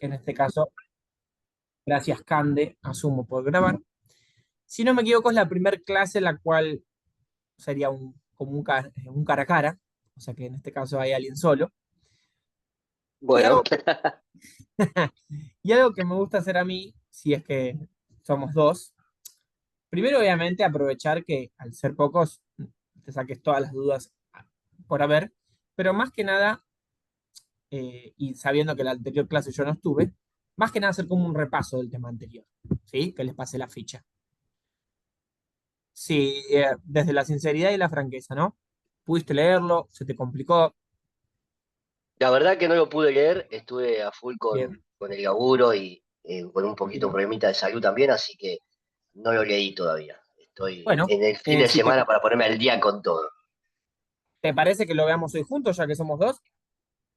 en este caso, gracias Cande, asumo por grabar. Si no me equivoco, es la primera clase en la cual sería como un cara a cara, o sea que en este caso hay alguien solo. Y Bueno, algo, y algo que me gusta hacer a mí, si es que somos dos, primero obviamente aprovechar que al ser pocos te saques todas las dudas por haber, pero más que nada, y sabiendo que la anterior clase yo no estuve, más que nada hacer como un repaso del tema anterior, ¿sí? Que les pase la ficha. Sí, desde la sinceridad y la franqueza, ¿no? ¿Pudiste leerlo? ¿Se te complicó? la verdad que no lo pude leer, estuve a full Bien, con el laburo y con un poquito bien. problemita de salud también, así que no lo leí todavía. Estoy Bueno, en el fin de si te, semana para ponerme al día con todo. te parece que lo veamos hoy juntos, ya que somos dos,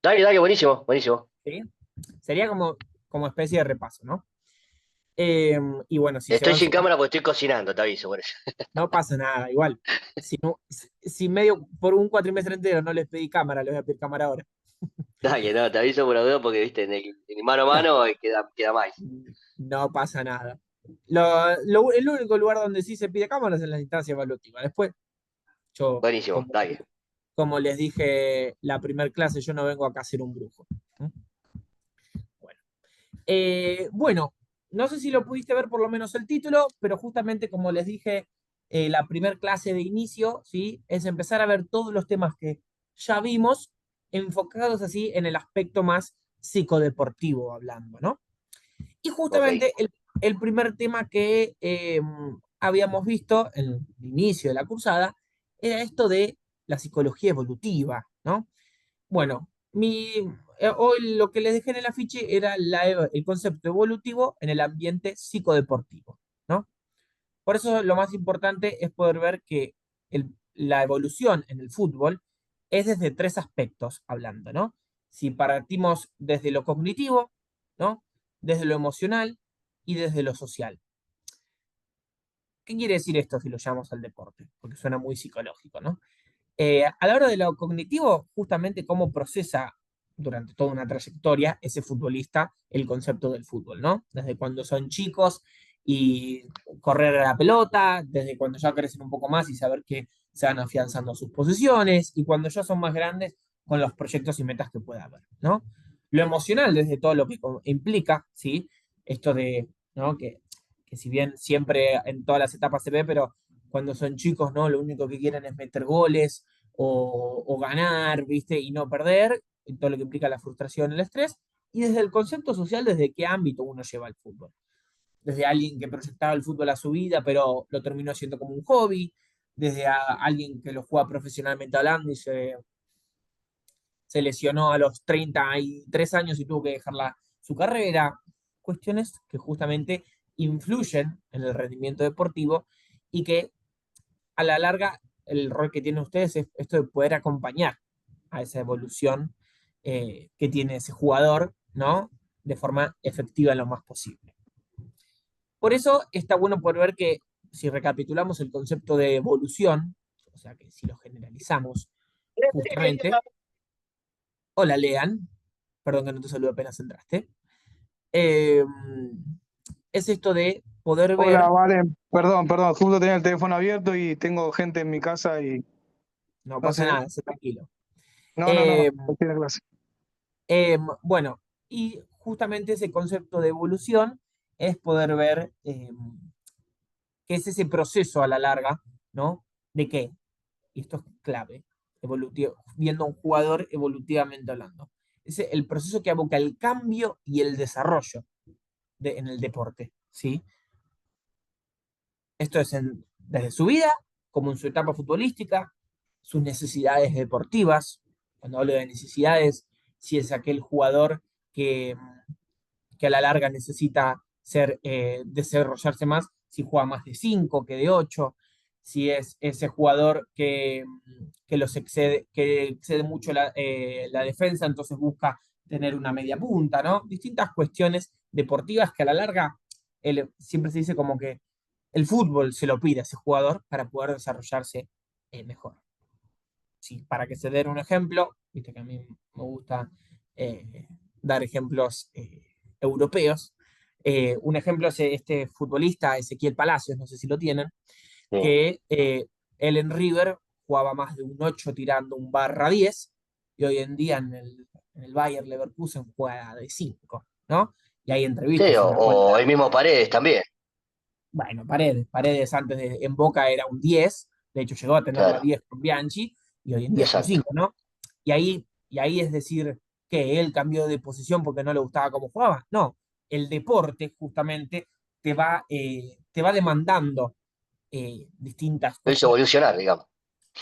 Dale, dale, buenísimo, buenísimo. ¿sí? Sería como especie de repaso, ¿no? Y bueno, si se Estoy van sin sumando, cámara porque estoy cocinando, te aviso, por eso. no pasa nada, igual. Si medio por un cuatrimestre entero no les pedí cámara, les voy a pedir cámara ahora. Dale, no, te aviso por la duda porque, viste, en el mano a No, mano queda mal. no pasa nada. El único lugar donde sí se pide cámara es en las instancias evaluativas. Después, yo, Buenísimo, dale. como les dije la primer clase, yo no vengo acá a ser un brujo. ¿Mm? Bueno. Bueno, no sé si lo pudiste ver por lo menos el título, pero justamente como les dije, la primer clase de inicio, ¿sí? Es empezar a ver todos los temas que ya vimos, enfocados así en el aspecto más psicodeportivo hablando, ¿no? Y Ok, justamente el primer tema que habíamos visto en el inicio de la cursada era esto de la psicología evolutiva, ¿no? Bueno, hoy lo que les dejé en el afiche era el concepto evolutivo en el ambiente psicodeportivo, ¿no? Por eso lo más importante es poder ver que la evolución en el fútbol es desde tres aspectos hablando, ¿no? Si partimos desde lo cognitivo, ¿no? Desde lo emocional y desde lo social. ¿Qué quiere decir esto si lo llamamos al deporte? Porque suena muy psicológico, ¿no? A la hora de lo cognitivo, justamente cómo procesa durante toda una trayectoria ese futbolista el concepto del fútbol, ¿no? Desde cuando son chicos y correr a la pelota, desde cuando ya crecen un poco más y saber que se van afianzando sus posiciones, y cuando ya son más grandes con los proyectos y metas que pueda haber, ¿no? Lo emocional, desde todo lo que implica, ¿sí? Esto de, ¿no? Que si bien siempre en todas las etapas se ve, pero cuando son chicos, ¿no? Lo único que quieren es meter goles o ganar, ¿viste? Y no perder, y todo lo que implica la frustración, el estrés. Y desde el concepto social, ¿desde qué ámbito uno lleva el fútbol? Desde alguien que proyectaba el fútbol a su vida, pero lo terminó haciendo como un hobby, desde alguien que lo juega profesionalmente hablando y se lesionó a los 33 años y tuvo que dejar su carrera. Cuestiones que justamente influyen en el rendimiento deportivo y que a la larga el rol que tienen ustedes es esto de poder acompañar a esa evolución que tiene ese jugador, ¿no? De forma efectiva en lo más posible. Por eso está bueno poder ver que si recapitulamos el concepto de evolución, o sea que si lo generalizamos justamente, hola Lean, perdón que no te saludo apenas entraste, eh, es esto de poder Hola, ver, vale, perdón, justo tenía el teléfono abierto y tengo gente en mi casa y no no pasa sé, nada, sé tranquilo. no, Eh, estoy en la clase. bueno, y justamente ese concepto de evolución es poder ver qué es ese proceso a la larga, ¿no? ¿De qué? Y esto es clave, viendo a un jugador evolutivamente hablando. Es el proceso que aboca el cambio y el desarrollo en el deporte, ¿sí? Esto es desde su vida, como en su etapa futbolística, sus necesidades deportivas. Cuando hablo de necesidades, si es aquel jugador que que a la larga necesita desarrollarse más si juega más de 5 que de 8, si es ese jugador que excede mucho la defensa, entonces busca tener una media punta, ¿no? Distintas cuestiones deportivas que a la larga siempre se dice como que el fútbol se lo pide a ese jugador para poder desarrollarse mejor. Sí, para que se den un ejemplo, viste que a mí me gusta eh, dar ejemplos europeos. Un ejemplo es este futbolista, Ezequiel Palacios, no sé si lo tienen, Sí. que él en River jugaba más de un 8 tirando un /10, y hoy en día en el Bayer Leverkusen juega de 5, ¿no? Y hay Sí, entrevistas en las cuales, o el mismo Paredes también, bueno, Paredes antes en Boca era un 10, de hecho llegó a tener la claro, 10 con Bianchi, y hoy en día es un exacto. 5, ¿no? Y ahí es decir que él cambió de posición porque no le gustaba cómo jugaba. No, el deporte justamente te va demandando distintas Lo hizo cuestiones. evolucionar, digamos.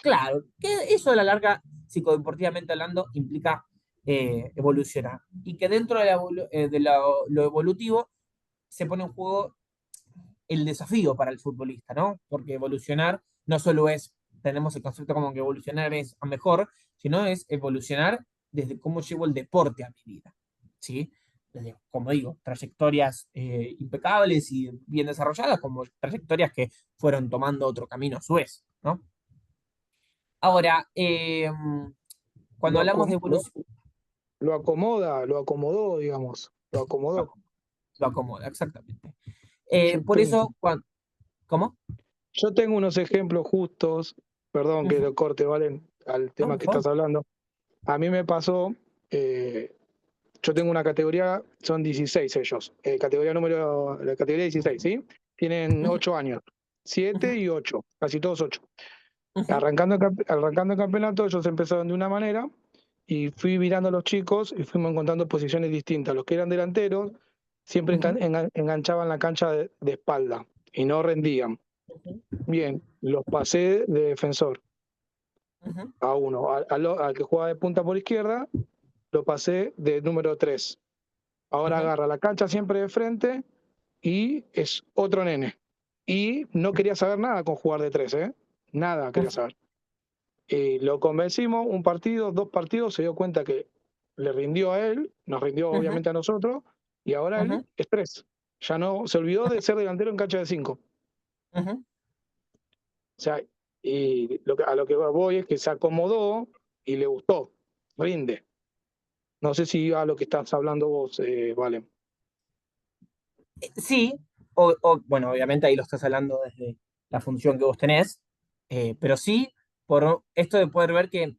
Claro, que eso a la larga, psicodeportivamente hablando, implica evolucionar. Y que dentro de lo evolutivo se pone en juego el desafío para el futbolista, ¿no? Porque evolucionar no solo tenemos el concepto como que evolucionar es a mejor, sino es evolucionar desde cómo llevo el deporte a mi vida, ¿sí? Desde, como digo, trayectorias impecables y bien desarrolladas, como trayectorias que fueron tomando otro camino a su vez, ¿no? Ahora, cuando Lo, hablamos de acom- lo, evolución, lo acomoda, lo acomodó, digamos, lo acomodó. lo acomoda, exactamente. Yo Por tengo, eso, ¿cómo? yo tengo unos ejemplos justos, perdón que Ujú. lo corte, Valen, al No, tema por que favor. estás hablando. A mí me pasó, yo tengo una categoría, son 16 ellos, la categoría 16, ¿sí? Tienen Ujú, 8 años, 7 ujú, y 8, casi todos 8. ujú, Arrancando el campeonato, ellos empezaron de una manera y fui mirando a los chicos y fuimos encontrando posiciones distintas. Los que eran delanteros siempre ujú, enganchaban la cancha de espalda y no rendían. ujú, Bien, los pasé de defensor ujú, a uno. Al que jugaba de punta por izquierda, lo pasé de número 3. Ahora ujú. agarra la cancha siempre de frente y es otro nene. Y no quería saber nada con jugar de 3, ¿eh? Nada quería Ujú, saber. Y lo convencimos, un partido, 2 partidos, se dio cuenta que le rindió a él, nos rindió ujú, obviamente a nosotros, y ahora él ujú, es 3. Ya no, se olvidó de ser delantero en cancha de 5. ujú. O sea, y a lo que voy es que se acomodó y le gustó, rinde. No sé si a lo que estás hablando vos, Vale. Sí, bueno, obviamente ahí lo estás hablando desde la función que vos tenés, pero sí, por esto de poder ver que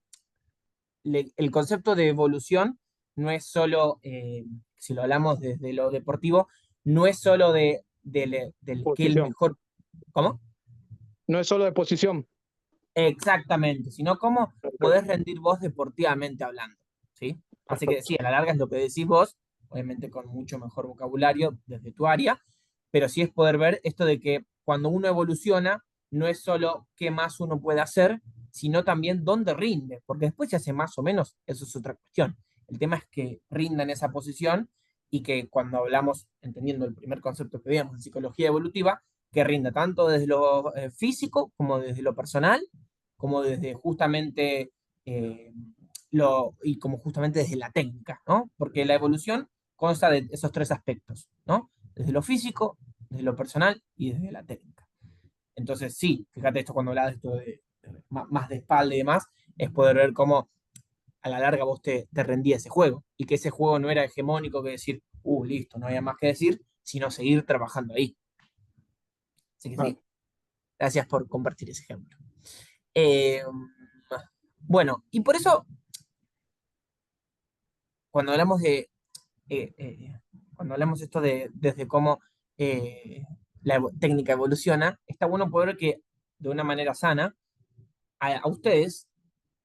el concepto de evolución no es solo, si lo hablamos desde lo deportivo, no es solo del que el Posición. mejor, ¿cómo? No es solo de posición. Exactamente, sino cómo podés Perfecto, rendir vos deportivamente hablando, ¿sí? Así que perfecto. sí, a la larga es lo que decís vos, obviamente con mucho mejor vocabulario desde tu área, pero sí es poder ver esto de que cuando uno evoluciona, no es solo qué más uno puede hacer, sino también dónde rinde, porque después se hace más o menos, eso es otra cuestión. El tema es que rinda en esa posición y que cuando hablamos, entendiendo el primer concepto que veíamos en psicología evolutiva, que rinda tanto desde lo físico como desde lo personal como desde justamente eh, y como justamente desde la técnica, ¿no? Porque la evolución consta de esos tres aspectos, ¿no? Desde lo físico, desde lo personal y desde la técnica. Entonces, sí, fíjate esto cuando hablas de esto más de espalda y demás, es poder ver cómo a la larga vos te rendía ese juego y que ese juego no era hegemónico que decir, listo, no había más que decir, sino seguir trabajando ahí. Así que Ah, sí, gracias por compartir ese ejemplo. Eh, bueno, y por eso cuando hablamos eh, eh, cuando hablamos esto desde cómo eh, la técnica evoluciona, está bueno poder ver que de una manera sana a ustedes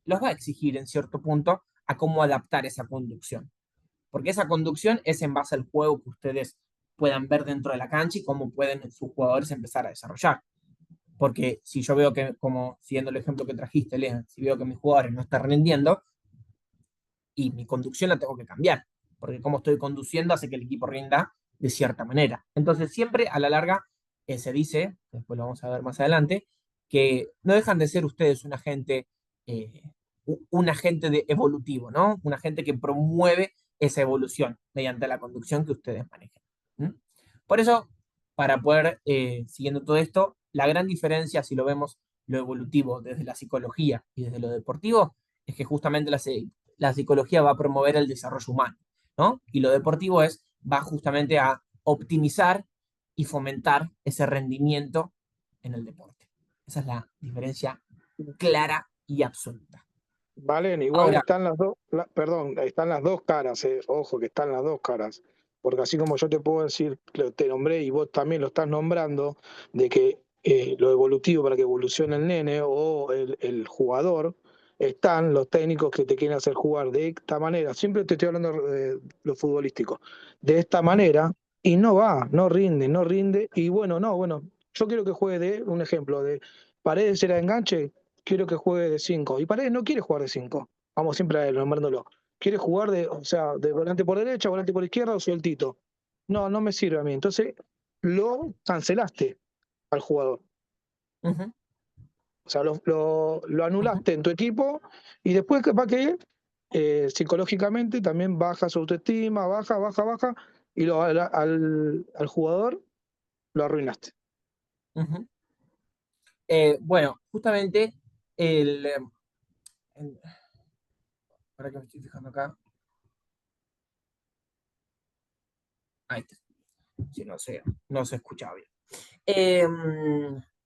los va a exigir en cierto punto a cómo adaptar esa conducción. Porque esa conducción es en base al juego que ustedes puedan ver dentro de la cancha y cómo pueden sus jugadores empezar a desarrollar. Porque si yo veo que, como siguiendo el ejemplo que trajiste, Lean, si veo que mis jugadores no están rindiendo, y mi conducción la tengo que cambiar, porque cómo estoy conduciendo hace que el equipo rinda de cierta manera. Entonces, siempre a la larga se dice, después lo vamos a ver más adelante, que no dejan de ser ustedes eh, un agente evolutivo, ¿no? Un agente que promueve esa evolución mediante la conducción que ustedes manejan. ¿Mm? Por eso, para poder, siguiendo todo esto, la gran diferencia, si lo vemos lo evolutivo desde la psicología y desde lo deportivo, es que justamente la psicología va a promover el desarrollo humano, ¿no? Y lo deportivo es va justamente a optimizar y fomentar ese rendimiento en el deporte. Esa es la diferencia clara y absoluta. Valen, igual Ahora, están las dos, perdón, están las dos caras, ojo que están las dos caras, porque así como yo te puedo decir, te nombré y vos también lo estás nombrando, de que lo evolutivo para que evolucione el nene o el jugador, están los técnicos que te quieren hacer jugar de esta manera, siempre te estoy hablando de lo futbolístico, de esta manera, y no va, no rinde, y bueno, no, bueno, yo quiero que juegue de, un ejemplo, de Paredes era enganche, quiero que juegue de 5. Y Paredes no quiere jugar de 5. Vamos siempre a él, nombrándolo. Quiere jugar de, o sea, de volante por derecha, volante por izquierda o sueltito. No, no me sirve a mí. Entonces, lo cancelaste al jugador. ujú, O sea, lo ujú, anulaste en tu equipo y después capaz que psicológicamente también baja su autoestima, baja, y al jugador lo arruinaste. ujú. Bueno, justamente el, en- ahora que me estoy fijando acá, ahí está, si no se escuchaba bien. Eh,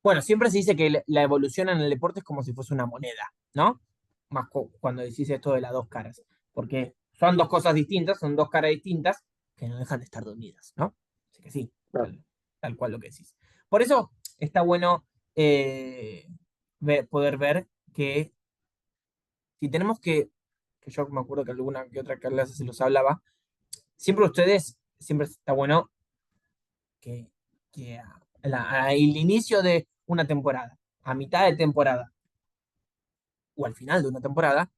bueno, siempre se dice que la evolución en el deporte es como si fuese una moneda, ¿no? Más cuando decís esto de las dos caras, porque son dos cosas distintas, son dos caras distintas que no dejan de estar unidas, ¿no? Así que sí, Claro. tal cual lo que decís. Por eso está bueno eh, poder ver que si tenemos que yo me acuerdo que alguna que otra clase se los hablaba, siempre ustedes, siempre está bueno que, que al inicio de una temporada, a mitad de temporada o al final de una temporada,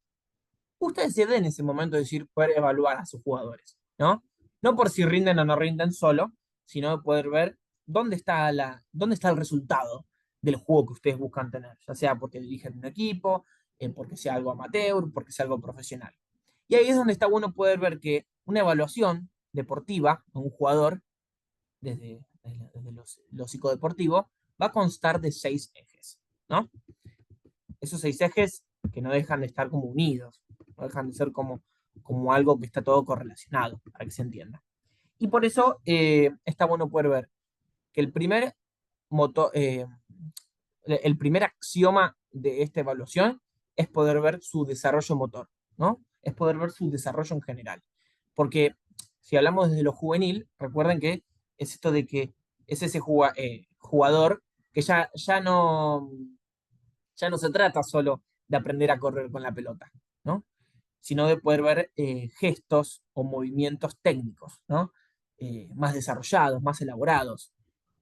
ustedes se den ese momento de decir, poder evaluar a sus jugadores, ¿no? No por si rinden o no rinden solo, sino de poder ver dónde está el resultado del juego que ustedes buscan tener, ya sea porque dirigen un equipo, porque sea algo amateur, porque sea algo profesional. Y ahí es donde está bueno poder ver que una evaluación deportiva a un jugador desde lo psicodeportivo, va a constar de 6 ejes, ¿no? Esos 6 ejes que no dejan de estar como unidos, no dejan de ser como algo que está todo correlacionado, para que se entienda. Y por eso está bueno poder ver que el primer axioma de esta evaluación es poder ver su desarrollo motor, ¿no? Es poder ver su desarrollo en general. Porque si hablamos desde lo juvenil, recuerden que es esto de que es ese jugador que ya no se trata solo de aprender a correr con la pelota, ¿no? Sino de poder ver gestos o movimientos técnicos, ¿no? Más desarrollados, más elaborados,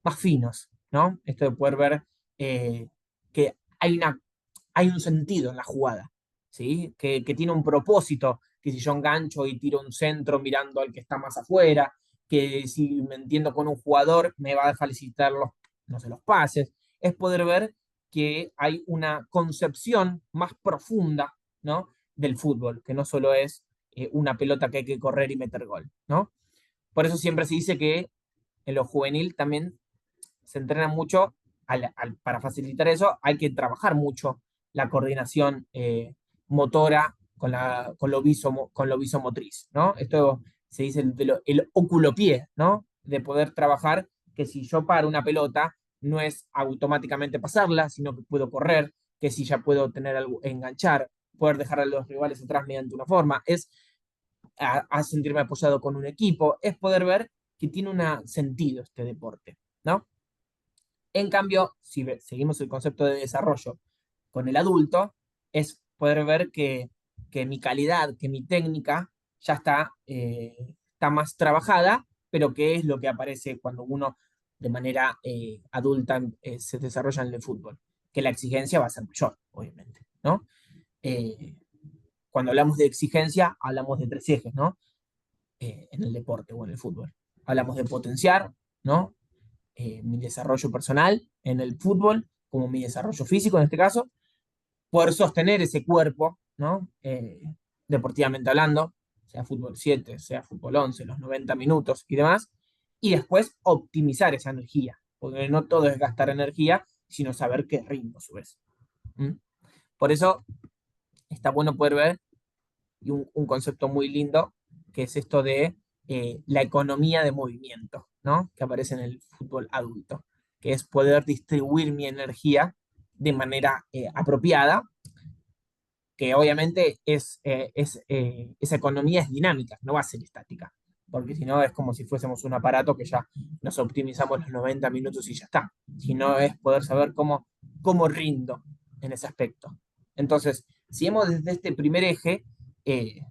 más finos, ¿no? Esto de poder ver que hay un sentido en la jugada, ¿sí? Que tiene un propósito, que si yo engancho y tiro un centro mirando al que está más afuera, que si me entiendo con un jugador me va a facilitar no sé, los pases, es poder ver que hay una concepción más profunda, ¿no? Del fútbol, que no solo es una pelota que hay que correr y meter gol, ¿no? Por eso siempre se dice que en lo juvenil también se entrena mucho, para facilitar eso hay que trabajar mucho la coordinación motora con lo visomotriz, ¿no? Esto se dice el oculopié, ¿no? De poder trabajar que si yo paro una pelota, no es automáticamente pasarla, sino que puedo correr, que si ya puedo tener algo, enganchar, poder dejar a los rivales atrás mediante una forma, es a sentirme apoyado con un equipo, es poder ver que tiene un sentido este deporte, ¿no? En cambio, si seguimos el concepto de desarrollo con el adulto, es poder ver que mi calidad, que mi técnica ya está más trabajada, pero que es lo que aparece cuando uno de manera adulta se desarrolla en el fútbol, que la exigencia va a ser mayor, obviamente, ¿no? Eh, Cuando hablamos de exigencia, hablamos de 3 ejes, ¿no? En el deporte o en el fútbol. Hablamos de potenciar, ¿no? Mi desarrollo personal en el fútbol, como mi desarrollo físico en este caso, poder sostener ese cuerpo, ¿no? Deportivamente hablando, sea fútbol 7 sea fútbol 11 los 90 minutos y demás, y después optimizar esa energía, porque no todo es gastar energía, sino saber qué ritmo a su vez. ¿Mm? Por eso está bueno poder ver y un concepto muy lindo, que es esto de la economía de movimiento, ¿no? Que aparece en el fútbol adulto, que es poder distribuir mi energía de manera apropiada, que obviamente esa economía es dinámica, no va a ser estática, porque si no es como si fuésemos un aparato que ya nos optimizamos los 90 minutos y ya está, sino es poder saber cómo rindo en ese aspecto. Entonces, si hemos desde este primer eje, eh,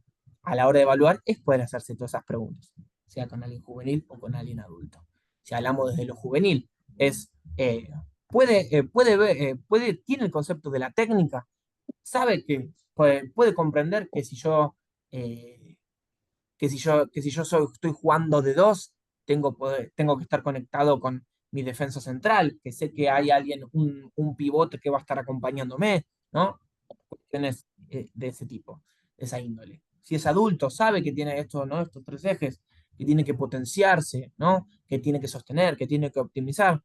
a la hora de evaluar, es poder hacerse todas esas preguntas, sea con alguien juvenil o con alguien adulto. Si hablamos desde lo juvenil, es, tiene el concepto de la técnica, sabe que puede comprender que eh, si yo estoy jugando de dos, tengo que estar conectado con mi defensa central, que sé que hay alguien, un pivote que va a estar acompañándome, ¿no? Cuestiones de ese tipo, de esa índole. Si es adulto, sabe que tiene esto, ¿no? Estos tres ejes, que tiene que potenciarse, ¿no? Que tiene que sostener, que tiene que optimizar.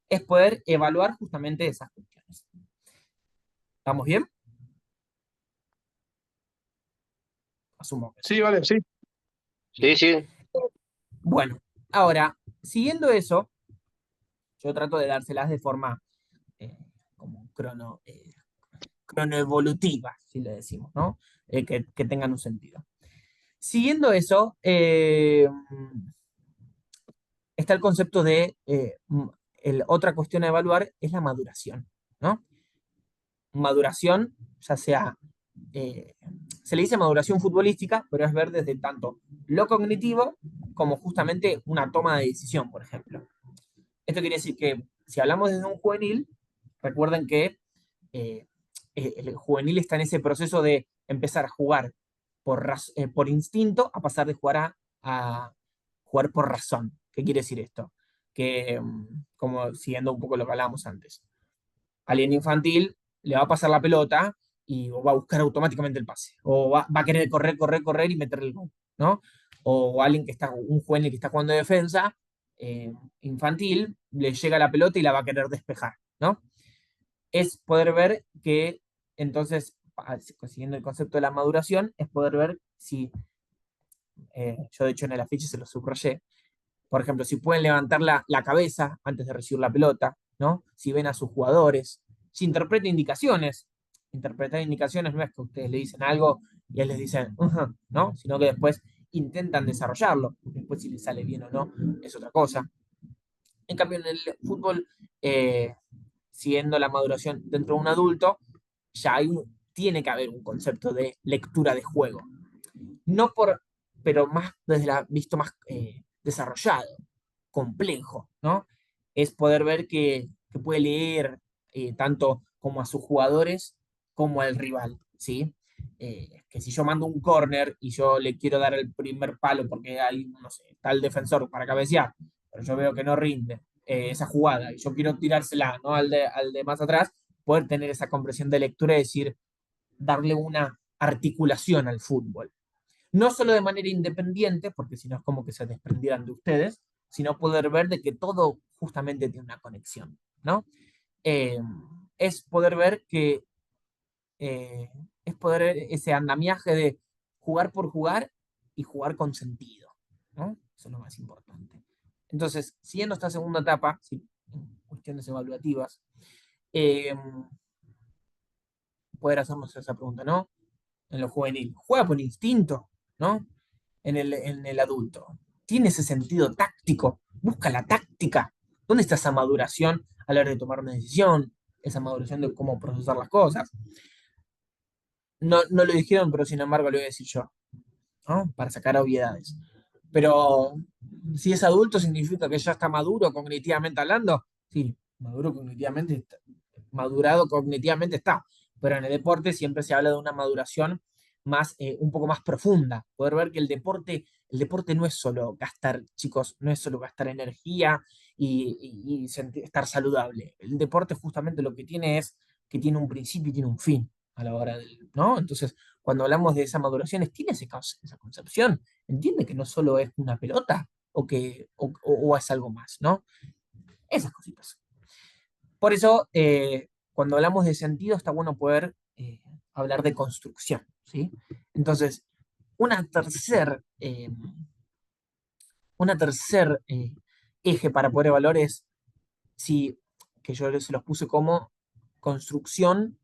Es poder evaluar justamente esas cuestiones. ¿Estamos bien? Asumo que sí. Sí, vale, sí. Sí, Bien. sí. Bueno, ahora, siguiendo eso, yo trato de dárselas de forma eh, como cronoevolutiva, si le decimos, ¿no? Que tengan un sentido. Siguiendo eso, está el concepto de otra cuestión a evaluar es la maduración, ¿no? Maduración, ya sea, eh, se le dice maduración futbolística, pero es ver desde tanto lo cognitivo como justamente una toma de decisión, por ejemplo. Esto quiere decir que si hablamos desde un juvenil, recuerden que eh, el juvenil está en ese proceso de empezar a jugar por instinto a pasar de jugar a jugar por razón. ¿Qué quiere decir esto? Que, como siguiendo un poco lo que hablábamos antes, alguien infantil le va a pasar la pelota y va a buscar automáticamente el pase, o va a querer correr, correr, correr y meterle el gol, ¿no? O alguien un juvenil que está jugando de defensa, eh, infantil, le llega la pelota y la va a querer despejar, ¿no? Es poder ver que, entonces, siguiendo el concepto de la maduración, es poder ver si, yo de hecho en el afiche se lo subrayé, por ejemplo, si pueden levantar la cabeza antes de recibir la pelota, ¿no? Si ven a sus jugadores, si interpreta indicaciones. Interpretar indicaciones no es que ustedes le dicen algo y él les dice, ¿no? Sino que después intentan desarrollarlo. Después si les sale bien o no es otra cosa. En cambio, en el fútbol, eh, siguiendo la maduración dentro de un adulto, ya tiene que haber un concepto de lectura de juego. No por, pero más desde la visto más desarrollado, complejo, ¿no? Es poder ver que puede leer tanto como a sus jugadores como al rival, ¿sí? Que si yo mando un córner y yo le quiero dar el primer palo porque hay, no sé, tal defensor para cabecear, pero yo veo que no rinde esa jugada y yo quiero tirársela, ¿no? Al de más atrás, poder tener esa comprensión de lectura y decir, darle una articulación al fútbol. No solo de manera independiente, porque si no es como que se desprendieran de ustedes, sino poder ver de que todo justamente tiene una conexión, ¿no? Eh, es poder ver que eh, es poder ver ese andamiaje de jugar por jugar y jugar con sentido, ¿no? Eso es lo más importante. Entonces, siguiendo esta segunda etapa, ¿sí? En cuestiones evaluativas, eh, poder hacernos esa pregunta, ¿no? En lo juvenil, juega por instinto, ¿no? En el adulto. Tiene ese sentido táctico, busca la táctica. ¿Dónde está esa maduración a la hora de tomar una decisión? Esa maduración de cómo procesar las cosas. No, no lo dijeron, pero sin embargo lo voy a decir yo, ¿no? Para sacar obviedades. Pero si es adulto, significa que ya está maduro cognitivamente hablando. Sí, madurado cognitivamente está. Pero en el deporte siempre se habla de una maduración más, un poco más profunda. Poder ver que el deporte no es solo gastar, chicos, no es solo gastar energía y estar saludable. El deporte justamente lo que tiene es que tiene un principio y tiene un fin a la hora del, ¿no? Entonces, cuando hablamos de esa maduración, tiene esa concepción. Entiende que no solo es una pelota o es algo más, ¿no? Esas cositas. Por eso, cuando hablamos de sentido, está bueno poder hablar de construcción, ¿sí? Entonces, una tercera Una tercer eje para poder evaluar es si, que yo se los puse como construcción,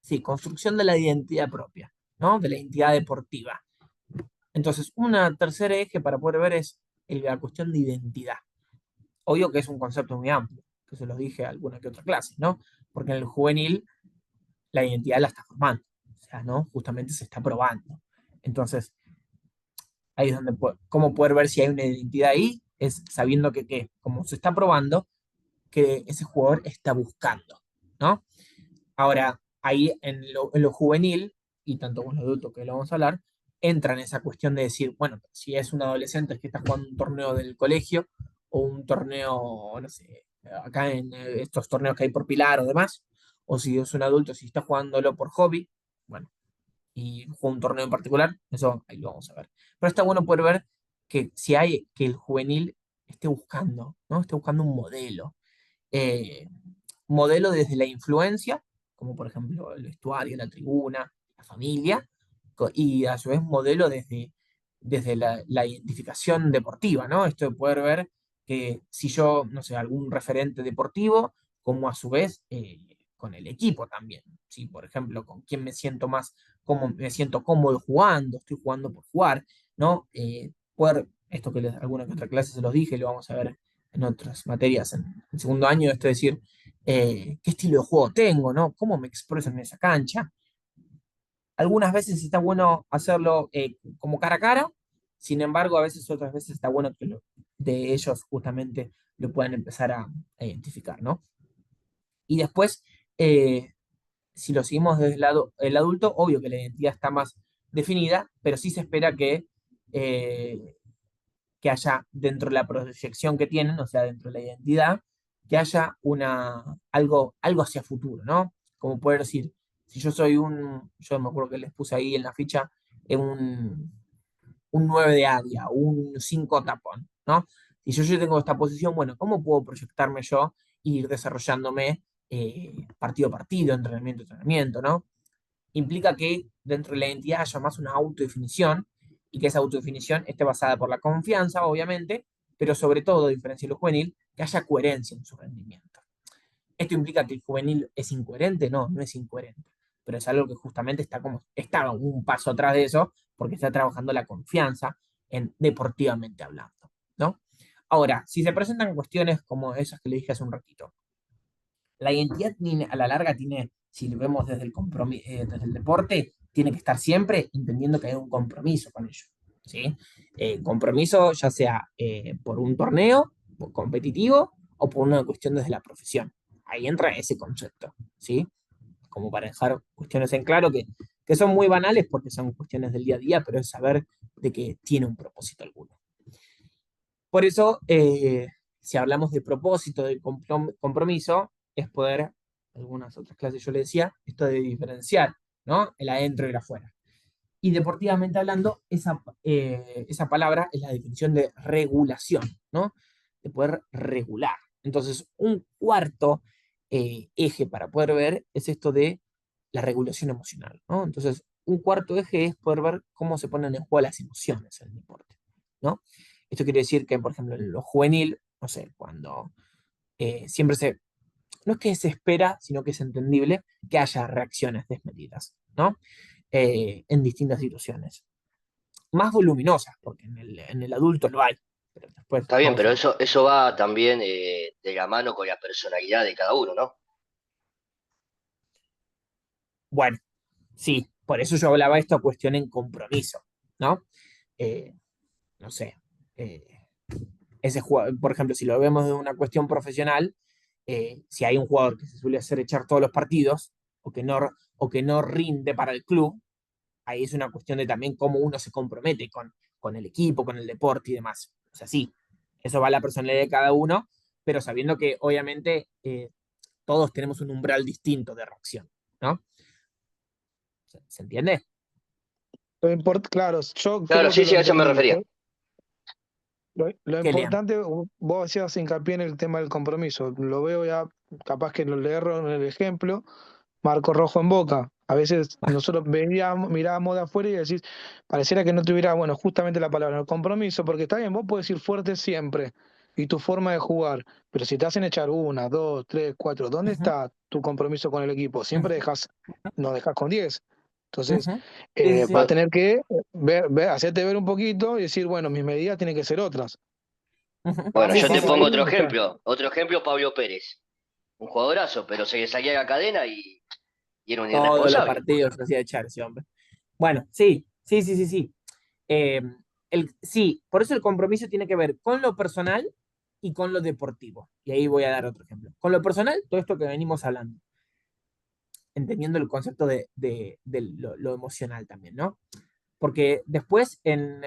sí, construcción de la identidad propia, ¿no? De la identidad deportiva. Entonces, una tercer eje para poder ver es la cuestión de identidad. Obvio que es un concepto muy amplio, que se los dije a alguna que otra clase, ¿no? Porque en el juvenil la identidad la está formando, o sea, ¿no? Justamente se está probando. Entonces, ahí es donde, cómo poder ver si hay una identidad ahí, es sabiendo que como se está probando, que ese jugador está buscando, ¿no? Ahora, ahí en lo juvenil, y tanto con los adultos que lo vamos a hablar, entra en esa cuestión de decir, bueno, si es un adolescente que está jugando un torneo del colegio o un torneo, no sé, acá en estos torneos que hay por Pilar o demás, o si es un adulto, si está jugándolo por hobby, bueno, y juega un torneo en particular, eso ahí lo vamos a ver. Pero está bueno poder ver que si hay que el juvenil esté buscando, ¿no? Esté buscando un modelo. Eh, Modelo desde la influencia, como por ejemplo el vestuario, la tribuna, la familia, y a su vez modelo desde la identificación deportiva, ¿no? Esto de poder ver que si yo, no sé, algún referente deportivo, como a su vez con el equipo también. Si, por ejemplo, con quién me siento más, cómo me siento cómodo jugando, estoy jugando por jugar, ¿no? Poder, esto que alguna que otra clase se los dije, lo vamos a ver en otras materias en segundo año, esto es decir, qué estilo de juego tengo, ¿no? ¿Cómo me expreso en esa cancha? Algunas veces está bueno hacerlo como cara a cara, sin embargo, a veces otras veces está bueno que de ellos justamente lo puedan empezar a identificar, ¿no? Y después, eh, si lo seguimos desde el lado el adulto, obvio que la identidad está más definida, pero sí se espera eh, que haya dentro de la proyección que tienen, o sea, dentro de la identidad, que haya algo hacia futuro, ¿no? Como poder decir, si yo soy yo me acuerdo que les puse ahí en la ficha, un, un 9 de área, un 5 tapón, ¿no? Si yo tengo esta posición, bueno, ¿cómo puedo proyectarme yo e ir desarrollándome partido a partido, entrenamiento a entrenamiento, ¿no? Implica que dentro de la identidad haya más una autodefinición y que esa autodefinición esté basada por la confianza, obviamente, pero sobre todo, a diferencia de lo juvenil, que haya coherencia en su rendimiento. ¿Esto implica que el juvenil es incoherente? No, no es incoherente, pero es algo que justamente está un paso atrás de eso porque está trabajando la confianza deportivamente hablando, ¿no? Ahora, si se presentan cuestiones como esas que le dije hace un ratito, la identidad a la larga tiene, si lo vemos desde desde el deporte, tiene que estar siempre entendiendo que hay un compromiso con ello. ¿Sí? Compromiso ya sea por un torneo competitivo o por una cuestión desde la profesión. Ahí entra ese concepto, ¿sí? Como para dejar cuestiones en claro que son muy banales porque son cuestiones del día a día, pero es saber de que tiene un propósito alguno. Por eso, si hablamos de propósito, de compromiso, es poder, algunas otras clases yo le decía, esto de diferenciar, ¿no? El adentro y el afuera. Y deportivamente hablando, esa palabra es la definición de regulación, ¿no? De poder regular. Entonces, un cuarto eje para poder ver es esto de la regulación emocional, ¿no? Entonces, un cuarto eje es poder ver cómo se ponen en juego las emociones en el deporte, ¿no? Esto quiere decir que, por ejemplo, en lo juvenil, no sé, cuando siempre no es que se espera, sino que es entendible que haya reacciones desmedidas, ¿no? En distintas situaciones. Más voluminosas, porque en el adulto lo hay, pero después Está bien, vamos a pero ver. eso va también de la mano con la personalidad de cada uno, ¿no? Bueno, sí, por eso yo hablaba de esta cuestión en compromiso, ¿no? Eh, no sé, eh, ese jugador, por ejemplo, si lo vemos de una cuestión profesional, si hay un jugador que se suele hacer echar todos los partidos o que no rinde para el club, ahí es una cuestión de también cómo uno se compromete con el equipo, con el deporte y demás. O sea, sí, eso va a la personalidad de cada uno, pero sabiendo que obviamente todos tenemos un umbral distinto de reacción, ¿no? ¿Se entiende? Claro, yo Claro, creo que sí, lo sí, a eso me entendí. refería. Lo Que lean. importante, vos hacías hincapié en el tema del compromiso. Lo veo ya, capaz que lo le erro en el ejemplo, Marco Rojo en Boca. A veces nosotros mirábamos de afuera y decís, pareciera que no tuviera, bueno, justamente la palabra, el compromiso, porque está bien, vos podés ir fuerte siempre y tu forma de jugar, pero si te hacen echar una, dos, tres, cuatro, ¿dónde Ujú, está tu compromiso con el equipo? Siempre ujú, nos dejas con 10. Entonces, ujú. Sí, sí, va sí. a tener que hacerte ver un poquito y decir, bueno, mis medidas tienen que ser otras. Ujú. Para Bueno, mí Sí, yo sí, te por sí. pongo ahí otro está. ejemplo. Otro ejemplo, Pablo Pérez. Un jugadorazo, pero se le salía la cadena y era un Todos los irresponsable. partidos se hacía echar ese hombre. Bueno, sí, sí, sí, sí, sí. Eh, sí, por eso el compromiso tiene que ver con lo personal y con lo deportivo. Y ahí voy a dar otro ejemplo. Con lo personal, todo esto que venimos hablando, entendiendo el concepto de lo emocional también, ¿no? Porque después en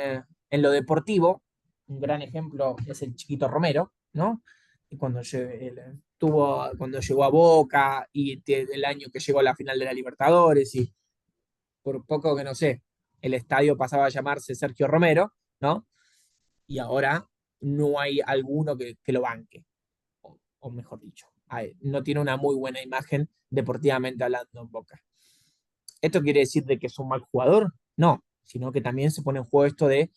lo deportivo, un gran ejemplo es el Chiquito Romero, ¿no? Y cuando llegó a Boca y el año que llegó a la final de la Libertadores y por poco que no sé, el estadio pasaba a llamarse Sergio Romero, ¿no? Y ahora no hay alguno que lo banque, o mejor dicho, no tiene una muy buena imagen deportivamente hablando en Boca. ¿Esto quiere decir de que es un mal jugador? No, sino que también se pone en juego esto de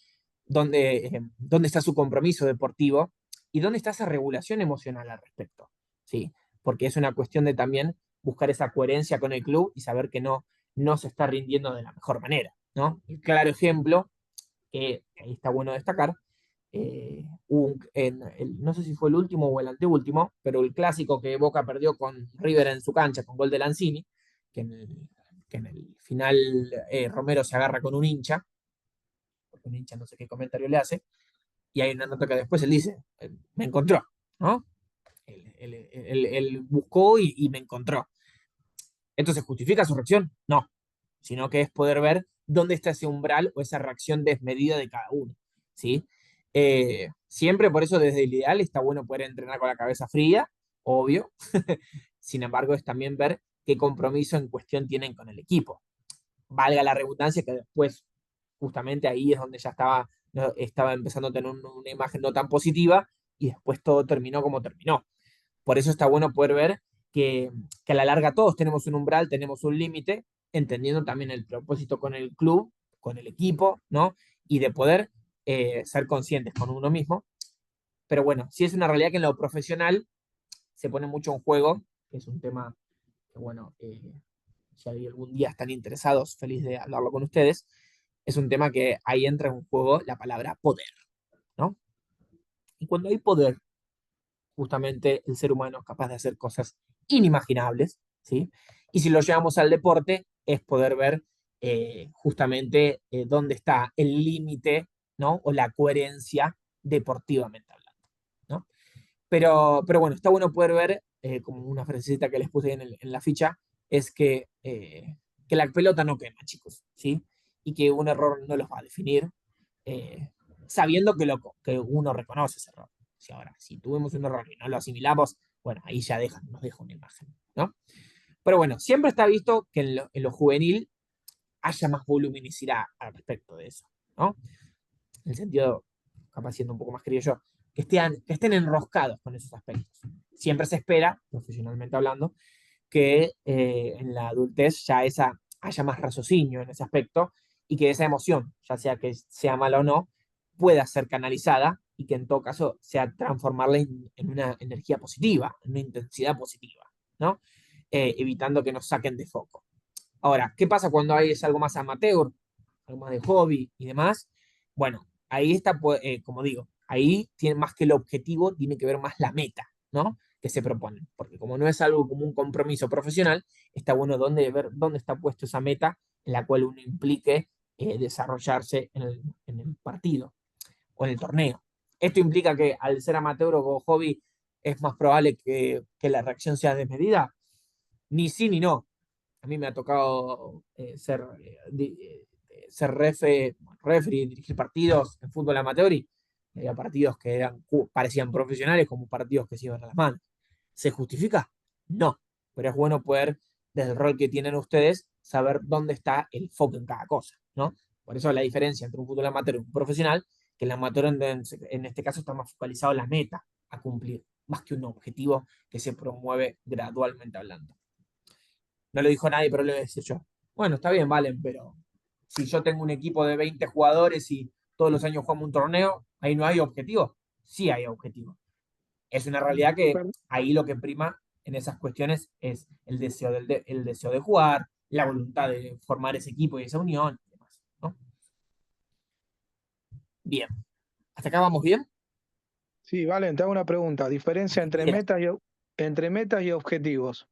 dónde está su compromiso deportivo y dónde está esa regulación emocional al respecto. ¿Sí? Porque es una cuestión de también buscar esa coherencia con el club y saber que no se está rindiendo de la mejor manera, ¿no? El claro ejemplo, que ahí está bueno destacar, no sé si fue el último o el anteúltimo, pero el clásico que Boca perdió con River en su cancha con gol de Lanzini, que en el final Romero se agarra con un hincha, porque un hincha no sé qué comentario le hace, y hay una nota que después él dice, me encontró, ¿no? Él buscó y me encontró. ¿Entonces justifica su reacción? No, sino que es poder ver dónde está ese umbral o esa reacción desmedida de cada uno, ¿sí? Siempre por eso desde el ideal está bueno poder entrenar con la cabeza fría, obvio. Sin embargo, es también ver qué compromiso en cuestión tienen con el equipo. Valga la redundancia que después, justamente ahí es donde ya estaba empezando a tener una imagen no tan positiva y después todo terminó como terminó. Por eso está bueno poder ver que a la larga todos tenemos un umbral, tenemos un límite, entendiendo también el propósito con el club, con el equipo, ¿no? Y de poder ser conscientes con uno mismo. Pero bueno, si es una realidad que en lo profesional se pone mucho en juego, que es un tema que, bueno, si algún día están interesados, feliz de hablarlo con ustedes, es un tema que ahí entra en juego la palabra poder, ¿no? Y cuando hay poder, justamente el ser humano es capaz de hacer cosas inimaginables, ¿sí? Y si lo llevamos al deporte, es poder ver justamente dónde está el límite, ¿no? O la coherencia deportivamente hablando, ¿no? Pero bueno, está bueno poder ver, como una frasecita que les puse en la ficha, es que la pelota no quema, chicos, ¿sí? Y que un error no los va a definir, eh, sabiendo que uno reconoce ese error. Si ahora, si tuvimos un error y no lo asimilamos, bueno, ahí ya nos deja una imagen, ¿no? Pero bueno, siempre está visto que en lo juvenil haya más voluminicidad al respecto de eso, ¿no? En el sentido, capaz siendo un poco más criollo, que estén enroscados con esos aspectos. Siempre se espera, profesionalmente hablando, que en la adultez ya haya más raciocinio en ese aspecto y que esa emoción, ya sea que sea mala o no, pueda ser canalizada y que en todo caso sea transformarla en una energía positiva, en una intensidad positiva, ¿no? Evitando que nos saquen de foco. Ahora, ¿qué pasa cuando es algo más amateur, algo más de hobby y demás? Bueno, ahí está, como digo, ahí tiene más que el objetivo, tiene que ver más la meta, ¿no? Que se proponen. Porque como no es algo como un compromiso profesional, está bueno ver dónde está puesto esa meta en la cual uno implique desarrollarse en el partido o en el torneo. Esto implica que al ser amateur o hobby es más probable que la reacción sea desmedida. Ni sí ni no. A mí me ha tocado ser referee, dirigir partidos en fútbol amateur y había partidos que parecían profesionales como partidos que se iban a las manos. ¿Se justifica? No, pero es bueno poder, desde el rol que tienen ustedes, saber dónde está el foco en cada cosa, ¿no? Por eso la diferencia entre un fútbol amateur y un profesional, que el amateur en este caso está más focalizado en la meta a cumplir, más que un objetivo que se promueve gradualmente hablando. No lo dijo nadie, pero lo voy a decir yo. Bueno, está bien, Valen, pero si yo tengo un equipo de 20 jugadores y todos los años jugamos un torneo, ahí no hay objetivo. Sí hay objetivo. Es una realidad que Per- ahí lo que prima en esas cuestiones es el deseo de jugar, la voluntad de formar ese equipo y esa unión y demás, ¿no? Bien. ¿Hasta acá vamos bien? Sí, Valen, te hago una pregunta. La Diferencia que quieras. entre metas y objetivos.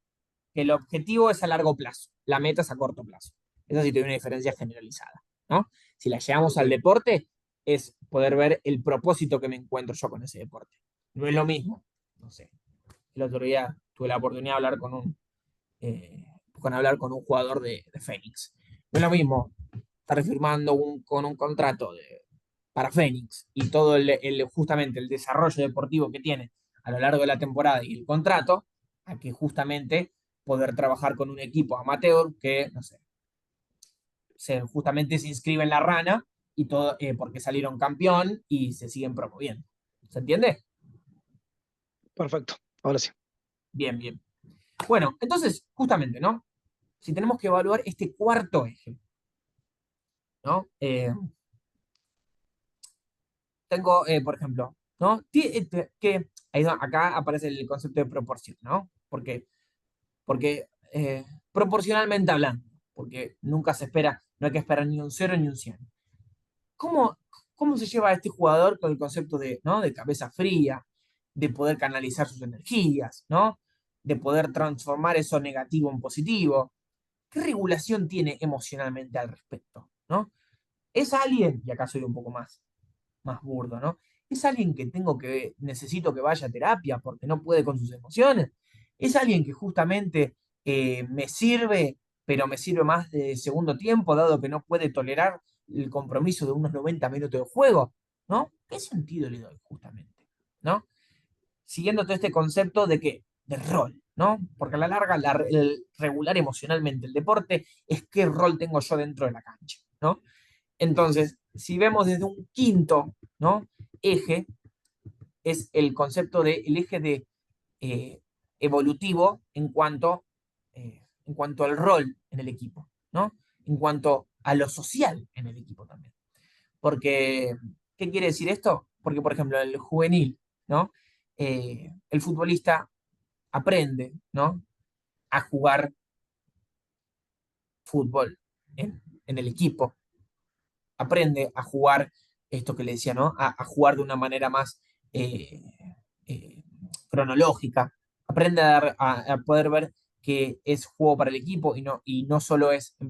Que el objetivo es a largo plazo, la meta es a corto plazo. Esa sí tiene una diferencia generalizada, ¿no? Si la llevamos Ok. al deporte, es poder ver el propósito que me encuentro yo con ese deporte. No es lo mismo, no sé. El otro día tuve la oportunidad de hablar con un jugador de Fénix. No es lo mismo estar firmando con un contrato para Fénix y todo justamente el desarrollo deportivo que tiene a lo largo de la temporada y el contrato, a que justamente poder trabajar con un equipo amateur que, no sé, justamente se inscribe en la rana y todo porque salieron campeón y se siguen promoviendo. ¿Se entiende? Perfecto. Ahora sí. Bien, bien. Bueno, entonces, justamente, ¿no? Si tenemos que evaluar este cuarto eje, ¿no? Tengo, por ejemplo, ¿no? Acá aparece el concepto de proporción, ¿no? Porque proporcionalmente hablando, porque nunca se espera, no hay que esperar ni un cero ni un 100. ¿Cómo, cómo se lleva a este jugador con el concepto de, ¿no? de cabeza fría, de poder canalizar sus energías, ¿no? De poder transformar eso negativo en positivo? ¿Qué regulación tiene emocionalmente al respecto, ¿no? Es alguien, y acá soy un poco más burdo, ¿no? Es alguien que necesito que vaya a terapia porque no puede con sus emociones. Es alguien que justamente me sirve, pero me sirve más de segundo tiempo, dado que no puede tolerar el compromiso de unos 90 minutos de juego, ¿no? ¿Qué sentido le doy justamente? ¿No? Siguiendo todo este concepto de qué, de rol, ¿no? Porque a la larga, el regular emocionalmente el deporte es qué rol tengo yo dentro de la cancha, ¿no? Entonces, si vemos desde un quinto, ¿no? eje, es el concepto del eje de eh, evolutivo en cuanto al rol en el equipo, ¿no? En cuanto a lo social en el equipo también. Porque, ¿qué quiere decir esto? Porque, por ejemplo, el juvenil, ¿no? El futbolista aprende, ¿no? A jugar fútbol en el equipo, aprende a jugar esto que le decía, ¿no? A jugar de una manera más eh, eh, cronológica, aprende a poder ver que es juego para el equipo y no solo es y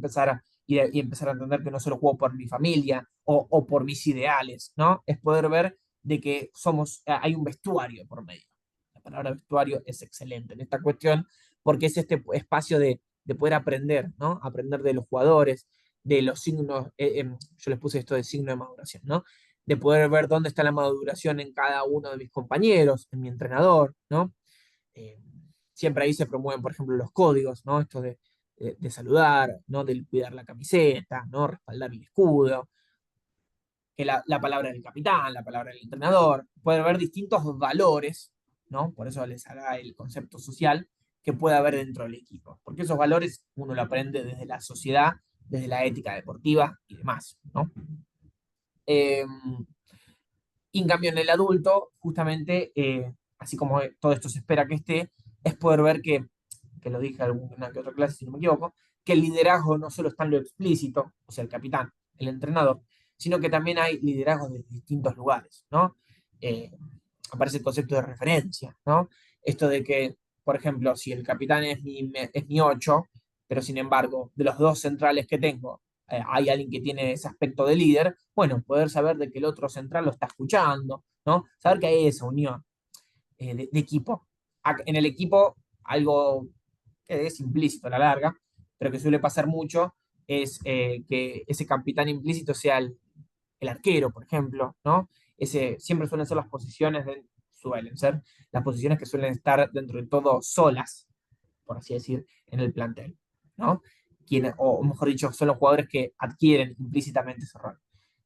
empezar a entender que no solo juego por mi familia o por mis ideales, ¿no? Es poder ver de que hay un vestuario por medio. La palabra vestuario es excelente en esta cuestión porque es este espacio de poder aprender, ¿no? Aprender de los jugadores, de los signos, yo les puse esto de signo de maduración, ¿no? De poder ver dónde está la maduración en cada uno de mis compañeros, en mi entrenador, ¿no? Eh, Siempre ahí se promueven, por ejemplo, los códigos, ¿no? Esto de saludar, ¿no? De cuidar la camiseta, ¿no? Respaldar el escudo, que la palabra del capitán, la palabra del entrenador, puede haber distintos valores, ¿no? Por eso les haga el concepto social que puede haber dentro del equipo, porque esos valores uno lo aprende desde la sociedad, desde la ética deportiva y demás, ¿no? Eh, y en cambio en el adulto, justamente, así como todo esto se espera que esté, es poder ver que lo dije en alguna que otra clase, si no me equivoco, que el liderazgo no solo está en lo explícito, o sea, el capitán, el entrenador, sino que también hay liderazgos de distintos lugares, ¿no? Eh, Aparece el concepto de referencia, ¿no? Esto de que, por ejemplo, si el capitán es mi 8, pero sin embargo, de los dos centrales que tengo, hay alguien que tiene ese aspecto de líder, bueno, poder saber de que el otro central lo está escuchando, ¿no? Saber que hay esa unión de equipo. En el equipo, algo que es implícito a la larga, pero que suele pasar mucho, es que ese capitán implícito sea el arquero, por ejemplo, ¿no? Siempre suelen ser las posiciones que suelen estar dentro de todo solas, por así decir, en el plantel, ¿no? O mejor dicho, son los jugadores que adquieren implícitamente ese rol.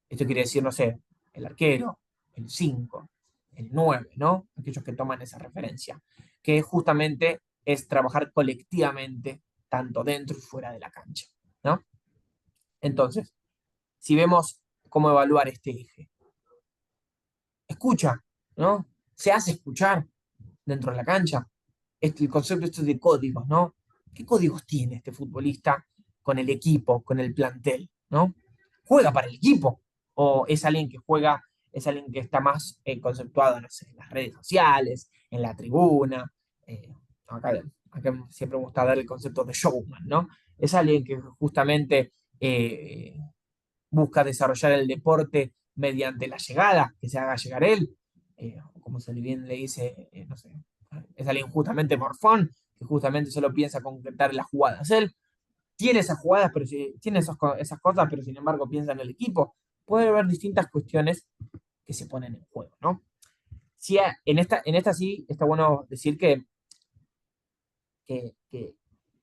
Esto quiere decir, no sé, el arquero, el 5, el 9, ¿no? Aquellos que toman esa referencia, que justamente es trabajar colectivamente, tanto dentro y fuera de la cancha. ¿no? Entonces, si vemos cómo evaluar este eje, escucha, ¿no? Se hace escuchar dentro de la cancha. El concepto este de códigos, ¿no? ¿Qué códigos tiene este futbolista con el equipo, con el plantel, ¿no? ¿Juega para el equipo? ¿O es alguien que juega, es alguien que está más conceptuado, no sé, en las redes sociales, en la tribuna? Eh, acá siempre me gusta dar el concepto de showman, ¿no? Es alguien que justamente busca desarrollar el deporte mediante la llegada, que se haga llegar él, como se bien le dice, no sé, es alguien justamente morfón, que justamente solo piensa concretar las jugadas. Él tiene esas jugadas, pero tiene esas cosas, pero sin embargo piensa en el equipo. Puede haber distintas cuestiones que se ponen en juego, ¿no? Sí, en esta sí está bueno decir que, que,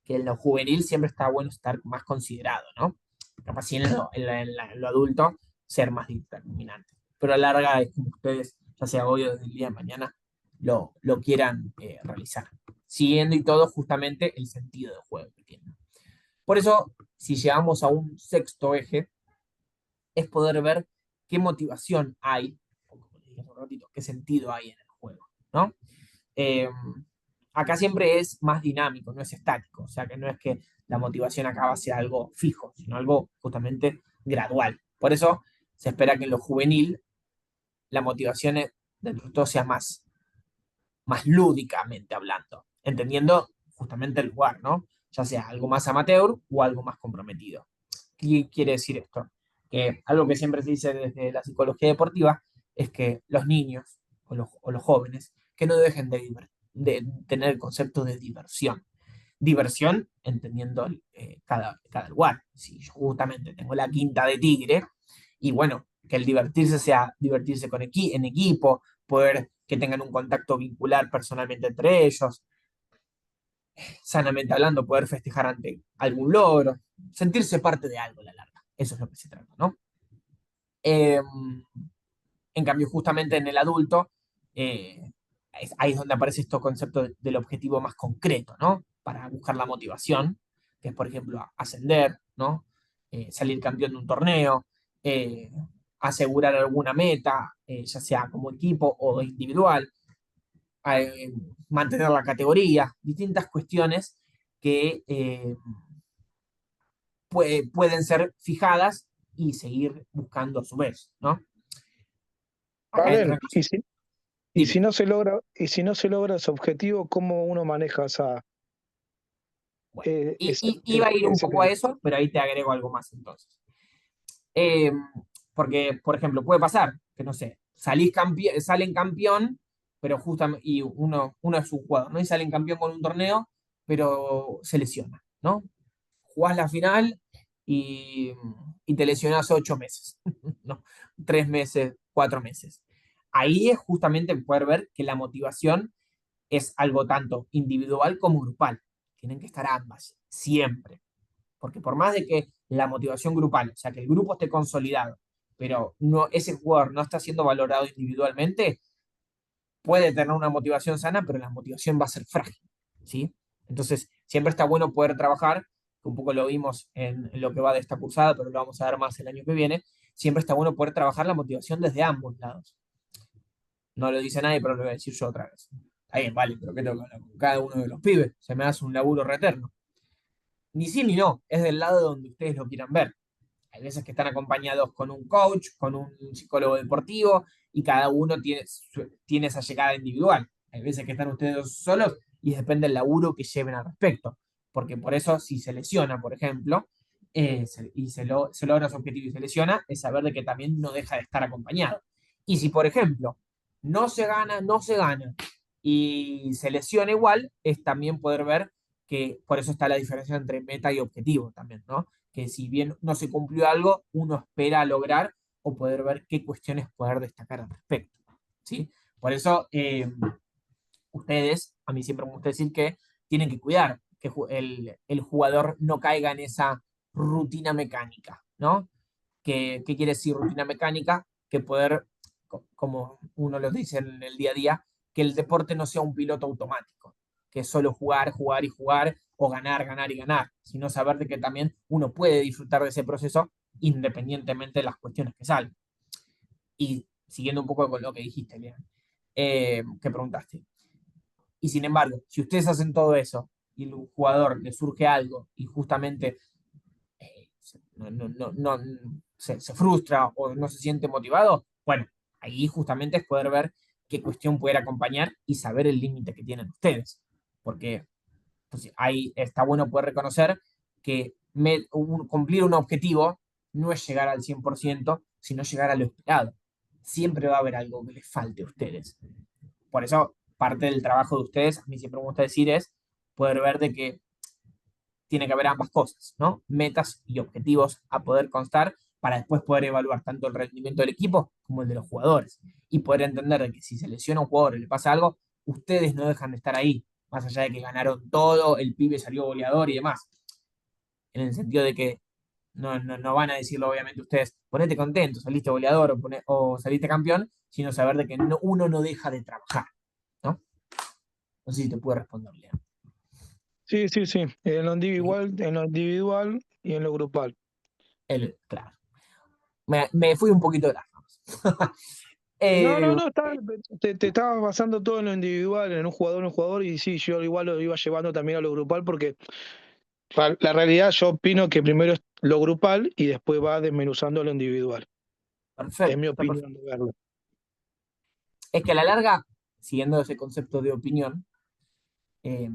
que en lo juvenil siempre está bueno estar más considerado, ¿no? Capaz si en lo adulto ser más determinante. Pero a la larga es como ustedes, ya sea hoy o desde el día de mañana, lo quieran realizar. Siguiendo y todo justamente el sentido del juego que tienen. Por eso, si llegamos a un sexto eje, es poder ver qué motivación hay, o como les dije hace un ratito, qué sentido hay en el juego, ¿no? Eh, Acá siempre es más dinámico, no es estático, o sea que no es que la motivación acá va a ser algo fijo, sino algo justamente gradual. Por eso se espera que en lo juvenil la motivación dentro de todo sea más lúdicamente hablando, entendiendo justamente el lugar, ¿no? Ya sea algo más amateur o algo más comprometido. ¿Qué quiere decir esto? Que algo que siempre se dice desde la psicología deportiva es que los niños o los jóvenes que no dejen de tener el concepto de diversión. Diversión entendiendo cada lugar. Si yo justamente tengo la quinta de Tigre, y bueno, que el divertirse sea divertirse en equipo, poder que tengan un contacto vincular personalmente entre ellos, sanamente hablando, poder festejar ante algún logro, sentirse parte de algo a la larga. Eso es lo que se trata, ¿no? Eh, en cambio, justamente en el adulto, ahí es donde aparece este concepto del objetivo más concreto, ¿no? Para buscar la motivación, que es, por ejemplo, ascender, ¿no? Salir campeón de un torneo, eh, asegurar alguna meta, ya sea como equipo o individual, eh, mantener la categoría, distintas cuestiones que pueden ser fijadas y seguir buscando a su vez, ¿no? Acá entra, Valen, y si dime. no se logra, y si no se logra ese objetivo, ¿cómo uno maneja Bueno, iba ese, a ir un ese poco a tema? eso, pero ahí te agrego algo más entonces. Eh, Porque, por ejemplo, puede pasar que, no sé, salen campeón, pero justamente, y uno es un jugador, ¿no? Y salen campeón con un torneo, pero se lesiona, ¿no? Jugás la final y, y te lesionás 8 meses, ¿no? 3 meses, 4 meses. Ahí es justamente poder ver que la motivación es algo tanto individual como grupal. Tienen que estar ambas, siempre. Porque por más de que la motivación grupal, o sea, que el grupo esté consolidado, pero ese jugador no está siendo valorado individualmente, puede tener una motivación sana, pero la motivación va a ser frágil, ¿sí? Entonces, siempre está bueno poder trabajar, que un poco lo vimos en lo que va de esta cursada, pero lo vamos a ver más el año que viene, siempre está bueno poder trabajar la motivación desde ambos lados. No lo dice nadie, pero lo voy a decir yo otra vez. Está bien, vale, pero ¿qué tengo que hablar con cada uno de los pibes? Se me hace un laburo reterno. Ni sí ni no, es del lado donde ustedes lo quieran ver. Hay veces que están acompañados con un coach, con un psicólogo deportivo, y cada uno tiene esa llegada individual. Hay veces que están ustedes solos y depende del laburo que lleven al respecto. Porque por eso, si se lesiona, por ejemplo, y se logra su objetivo y se lesiona, es saber de que también no deja de estar acompañado. Y si, por ejemplo, no se gana y se lesiona igual, es también poder ver que por eso está la diferencia entre meta y objetivo también, ¿no? Que si bien no se cumplió algo, uno espera lograr o poder ver qué cuestiones poder destacar al respecto, ¿sí? Por eso, ustedes, a mí siempre me gusta decir que tienen que cuidar que el jugador no caiga en esa rutina mecánica, ¿no? ¿Qué quiere decir rutina mecánica? Que poder, como uno lo dice en el día a día, que el deporte no sea un piloto automático, que es solo jugar, jugar y jugar, o ganar, ganar y ganar, sino saber de que también uno puede disfrutar de ese proceso independientemente de las cuestiones que salgan. Y siguiendo un poco con lo que dijiste, Lean, que preguntaste. Y sin embargo, si ustedes hacen todo eso y el jugador le surge algo y justamente se frustra o no se siente motivado, bueno, ahí justamente es poder ver qué cuestión poder acompañar y saber el límite que tienen ustedes. Porque pues, ahí está bueno poder reconocer que cumplir un objetivo no es llegar al 100%, sino llegar a lo esperado. Siempre va a haber algo que les falte a ustedes. Por eso, parte del trabajo de ustedes, a mí siempre me gusta decir, es poder ver de que tiene que haber ambas cosas, ¿no? Metas y objetivos a poder constar para después poder evaluar tanto el rendimiento del equipo como el de los jugadores. Y poder entender de que si se lesiona un jugador o le pasa algo, ustedes no dejan de estar ahí, más allá de que ganaron todo, el pibe salió goleador y demás. En el sentido de que no van a decirlo obviamente ustedes, ponete contento, saliste goleador o saliste campeón, sino saber de que uno no deja de trabajar, ¿no? No sé si te puedo responder, Leo. Sí, sí, sí. En lo individual y en lo grupal. Claro. Me fui un poquito de las ramas. No, Eh, no, no, te estaba basando todo en lo individual, en un jugador, y sí, yo igual lo iba llevando también a lo grupal, porque la realidad yo opino que primero es lo grupal y después va desmenuzando lo individual. Es Perfecto, mi está perfecto. opinión de verlo. Es que a la larga, siguiendo ese concepto de opinión, eh,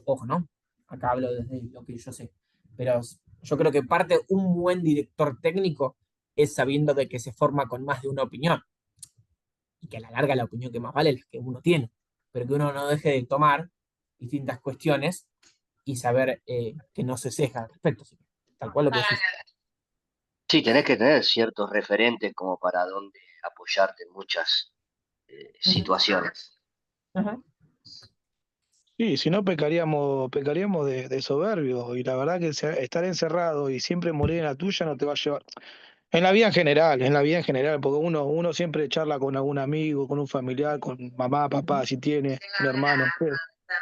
ojo, ¿no? Acá hablo desde lo que yo sé, pero yo creo que parte un buen director técnico es sabiendo de que se forma con más de una opinión y que a la larga la opinión que más vale es la que uno tiene, pero que uno no deje de tomar distintas cuestiones y saber que no se ceja al respecto, tal cual lo que decís. Sí, tenés que tener ciertos referentes como para dónde apoyarte en muchas Ujú, situaciones. ujú. Sí, si no pecaríamos de soberbio, y la verdad que estar encerrado y siempre morir en la tuya no te va a llevar. En la vida en general, porque uno siempre charla con algún amigo, con un familiar, con mamá, papá, si tiene un hermano, "Che,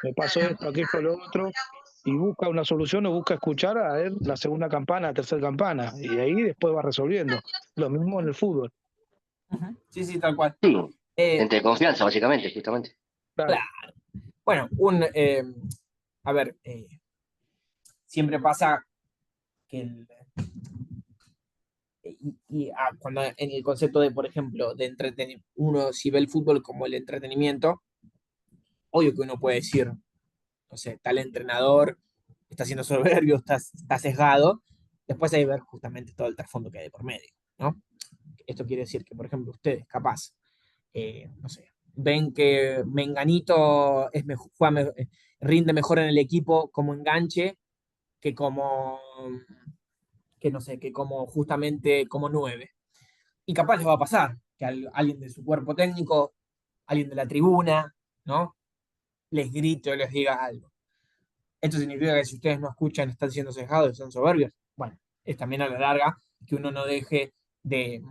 me pasó esto, aquello, lo otro", y busca una solución o busca escuchar a ver la segunda campana, la tercera campana, y ahí después va resolviendo. Lo mismo en el fútbol. Ujú. Sí, sí, tal cual. Sí, Eh, entre confianza, básicamente, justamente. Claro. claro. Bueno, a ver, siempre pasa que cuando en el concepto de, por ejemplo, de entretener, uno si ve el fútbol como el entretenimiento, obvio que uno puede decir, no sé, tal entrenador está siendo soberbio, está sesgado, después hay que ver justamente todo el trasfondo que hay de por medio, ¿no? Esto quiere decir que, por ejemplo, ustedes, capaz, no sé, ven que Menganito rinde mejor en el equipo como enganche que como, que no sé, que como justamente como nueve. Y capaz les va a pasar que alguien de su cuerpo técnico, alguien de la tribuna, ¿no? Les grite o les diga algo. Esto significa que si ustedes no escuchan, están siendo cejados, son soberbios. Bueno, es también a la larga que uno no deje de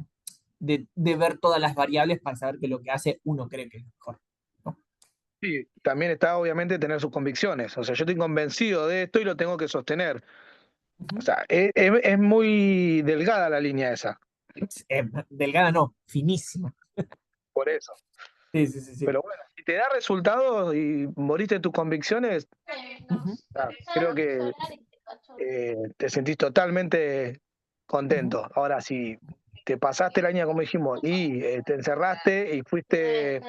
ver todas las variables para saber que lo que hace uno cree que es mejor, ¿no? Sí, también está obviamente tener sus convicciones. O sea, yo estoy convencido de esto y lo tengo que sostener. O Ujú. sea, es muy delgada la línea esa, Delgada no, finísima. por eso. Sí, sí, sí, sí. Pero bueno, si te da resultados y moriste tus convicciones, Ujú, creo que te sentís totalmente ujú. contento. Ahora, si te pasaste el año, como dijimos, y te encerraste y fuiste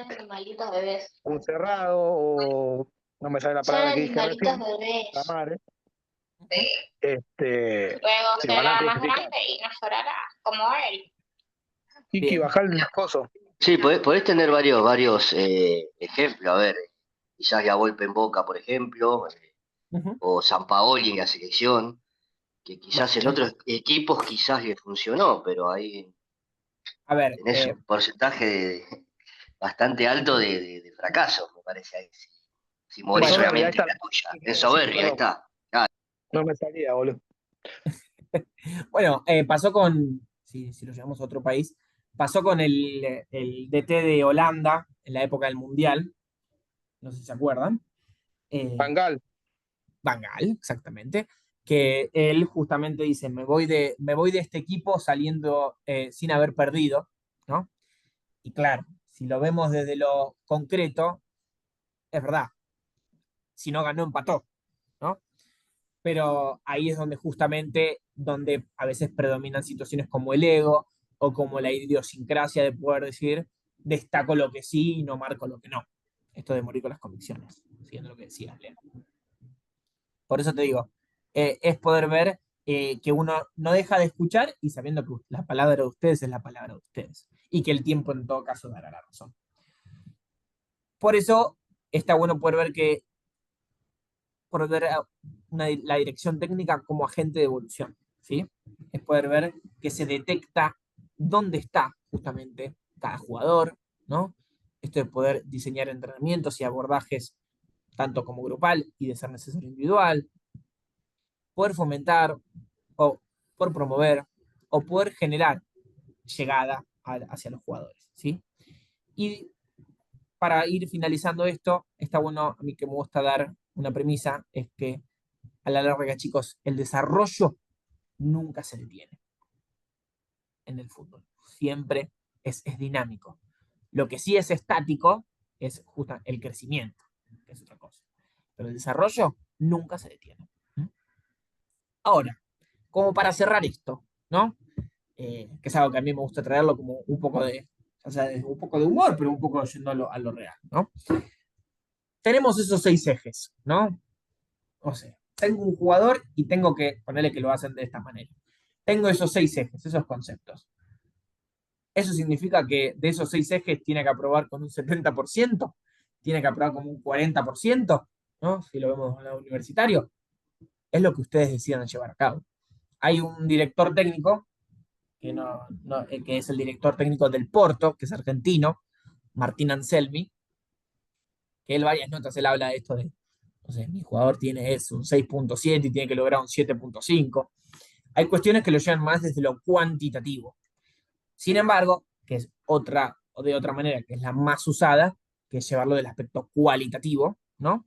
un cerrado, o no me sale la palabra que dije recién, la madre, Ujú. este, te van a crucificar. Kiki, Bien. bajar el coso. Sí, podés tener varios ejemplos. A ver, quizás la Volpe en Boca, por ejemplo, Ujú. o Sampaoli en la selección, que Bueno, quizás en otros equipos quizás le funcionó, pero ahí a ver, tenés un porcentaje bastante alto de fracaso, me parece ahí. Si De morís bueno, soberbia, ahí solamente está en la la palabra tuya. que Es quería decir, soberbia, ahí perdón. está. No me salía, boludo. bueno, pasó si lo llevamos a otro país, pasó con el DT de Holanda en la época del Mundial, no sé si se acuerdan. Eh, Bangal. Van Gaal, exactamente, que él justamente dice, me voy de este equipo saliendo sin haber perdido, ¿no? Y claro, si lo vemos desde lo concreto, es verdad, si no ganó, empató, ¿no? Pero ahí es donde justamente, donde a veces predominan situaciones como el ego o como la idiosincrasia de poder decir, destaco lo que sí y no marco lo que no. Esto de morir con las convicciones, siguiendo lo que decías, Leo. Por eso te digo, es poder ver que uno no deja de escuchar y sabiendo que la palabra de ustedes es la palabra de ustedes y que el tiempo en todo caso dará la razón. Por eso está bueno poder ver que por ver la dirección técnica como agente de evolución, ¿sí? Es poder ver que se detecta dónde está justamente cada jugador, ¿no? Esto de poder diseñar entrenamientos y abordajes tanto como grupal y de ser necesario individual, poder fomentar o por promover o poder generar llegada hacia los jugadores, ¿sí? Y para ir finalizando esto, está bueno, a mí que me gusta dar una premisa, es que a la larga, chicos, el desarrollo nunca se detiene en el fútbol. Siempre es dinámico. Lo que sí es estático es justo el crecimiento, que es otra cosa. Pero el desarrollo nunca se detiene. ¿Mm? Ahora, como para cerrar esto, ¿no? Que es algo que a mí me gusta traerlo como un poco de, o sea, un poco de humor, pero un poco yendo a lo real, ¿no? Tenemos esos 6 ejes, ¿no? O sea, tengo un jugador y tengo que ponerle que lo hacen de esta manera. Tengo esos 6 ejes, esos conceptos. Eso significa que de esos 6 ejes tiene que aprobar con un 70%, tiene que aprobar con un 40%, ¿no? Si lo vemos en el universitario, es lo que ustedes decidan llevar a cabo. Hay un director técnico que es el director técnico del Porto, que es argentino, Martín Anselmi, que él varias notas, él habla de esto de, no sé, mi jugador tiene eso, un 6.7 y tiene que lograr un 7.5. Hay cuestiones que lo llevan más desde lo cuantitativo. Sin embargo, que es otra, o de otra manera, que es la más usada, que es llevarlo del aspecto cualitativo, ¿no?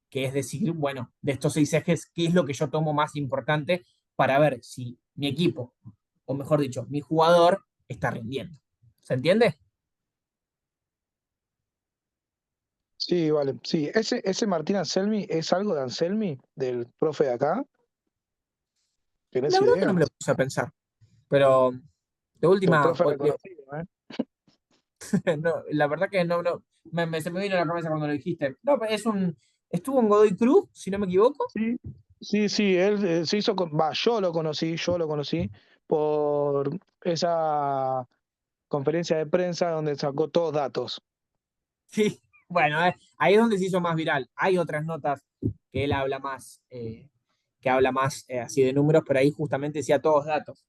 Que es decir, bueno, de estos 6 ejes, ¿qué es lo que yo tomo más importante para ver si mi equipo, o mejor dicho, mi jugador está rindiendo? ¿Se entiende? Sí, vale. Sí, ese Martín Anselmi es algo de Anselmi, del profe de acá. ¿Tenés La verdad que no idea? me lo puse a pensar, pero de El última, profe reconocido, ¿eh? no, la verdad que no, se me vino a la cabeza cuando lo dijiste. No, estuvo en Godoy Cruz, si no me equivoco. Sí, sí, sí, él se hizo, va, yo lo conocí por esa conferencia de prensa donde sacó todos datos. Sí, bueno, ahí es donde se hizo más viral. Hay otras notas que él habla más, que habla más así de números, pero ahí justamente decía todos datos.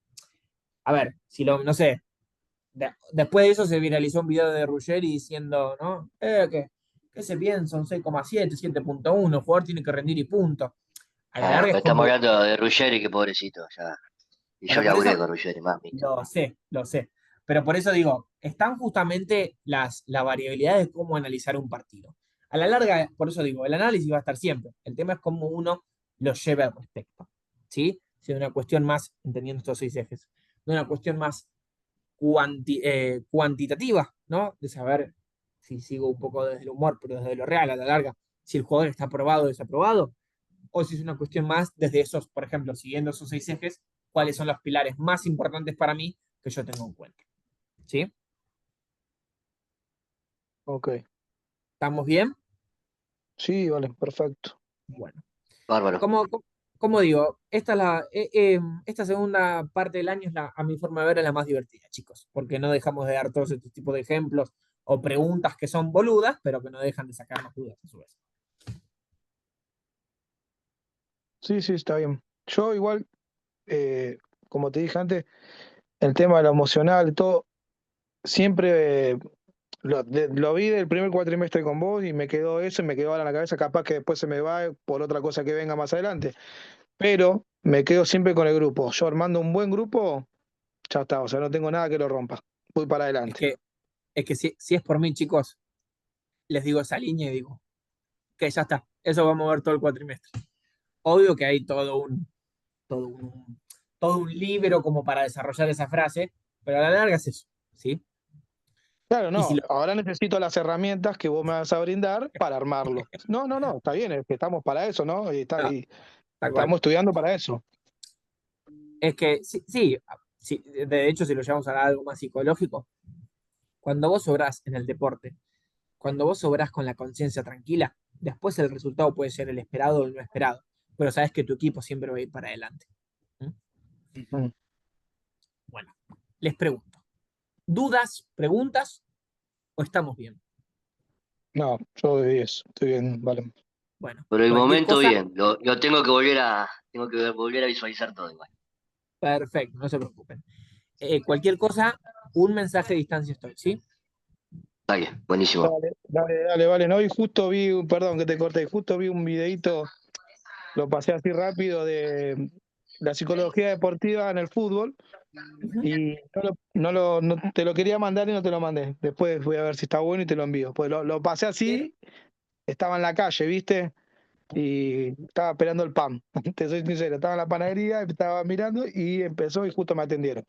A ver, si lo, no sé, después de eso se viralizó un video de Ruggeri diciendo, ¿no? ¿Qué se piensa? Un 6,7, 7.1, el jugador tiene que rendir y punto. A la Claro, larga pero es estamos como, hablando de Ruggeri, que pobrecito, ya. Y yo bueno, por laburé eso con Ruggeri, más, ¿viste? lo sé. Pero por eso digo, están justamente la variabilidad de cómo analizar un partido. A la larga, por eso digo, el análisis va a estar siempre. El tema es cómo uno lo lleve al respecto. ¿Sí? Si es una cuestión más, entendiendo estos 6 ejes, de una cuestión más cuantitativa, ¿no? De saber si sigo un poco desde el humor, pero desde lo real, a la larga, si el jugador está aprobado o desaprobado, o si es una cuestión más desde esos, por ejemplo, siguiendo esos 6 ejes, cuáles son los pilares más importantes para mí que yo tengo en cuenta. ¿Sí? Ok. ¿Estamos bien? Sí, vale, perfecto. Bueno, Bárbaro. como digo, esta segunda parte del año es a mi forma de ver es la más divertida, chicos, porque no dejamos de dar todos estos tipos de ejemplos o preguntas que son boludas, pero que no dejan de sacarnos dudas a su vez. Sí, sí, está bien. Yo igual, eh, como te dije antes, el tema de lo emocional, y todo, siempre lo vi del primer cuatrimestre con vos y me quedó eso y me quedó ahora en la cabeza, capaz que después se me va por otra cosa que venga más adelante, pero me quedo siempre con el grupo. Yo armando un buen grupo, ya está, o sea, no tengo nada que lo rompa. Voy para Es adelante. que, es que si es por mí, chicos, les digo esa línea y digo, que ya está. Eso vamos a ver todo el cuatrimestre. Obvio que hay todo un, todo un libro como para desarrollar esa frase, pero a la larga es eso, ¿sí? Claro, Y si no, lo, ahora necesito las herramientas que vos me vas a brindar para armarlo. No, no, no, está bien, es que estamos para eso, ¿no? no, Y tal cual. estamos estudiando para eso. Es que sí, sí, sí, de hecho, si lo llevamos a algo más psicológico, cuando vos sobrás en el deporte, cuando vos sobrás con la conciencia tranquila, después el resultado puede ser el esperado o el no esperado, pero sabes que tu equipo siempre va a ir para adelante. ¿Mm? Ujú. Bueno, les pregunto, ¿dudas, preguntas o estamos bien? No, yo de 10, estoy bien, vale. Bueno, Por el cualquier momento cosa, bien, lo tengo que volver a visualizar todo igual. perfecto, no se preocupen. Cualquier cosa, un mensaje de distancia estoy, ¿sí? Está bien, buenísimo. Dale, dale, dale, vale. No, y justo vi, perdón que te corté, justo vi un videito, lo pasé así rápido, de la psicología deportiva en el fútbol. Ujú. Y no te lo quería mandar y no te lo mandé. Después voy a ver si está bueno y te lo envío. Pues lo pasé así, estaba en la calle, ¿viste? Y estaba esperando el pan. Te soy sincero, estaba en la panadería, estaba mirando y empezó y justo me atendieron.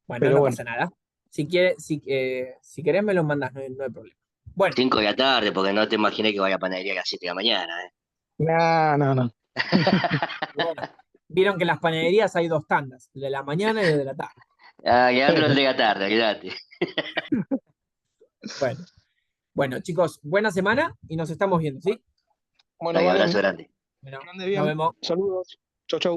Bueno, Pero no bueno, pasa nada. Si querés me lo mandás, no hay problema. Bueno, 5 de la tarde, porque no te imaginé que vaya a panadería a las 7 de la mañana, ¿eh? no, no, no. bueno, vieron que en las panaderías hay dos tandas, el de la mañana y el de la tarde. Ah, Leandro el de la tarde, olvídate. Bueno, bueno, chicos, buena semana y nos estamos viendo, ¿sí? Bueno, Dale, vale, abrazo grande. Bueno, que ande nos bien. vemos. Saludos. Chau, chau.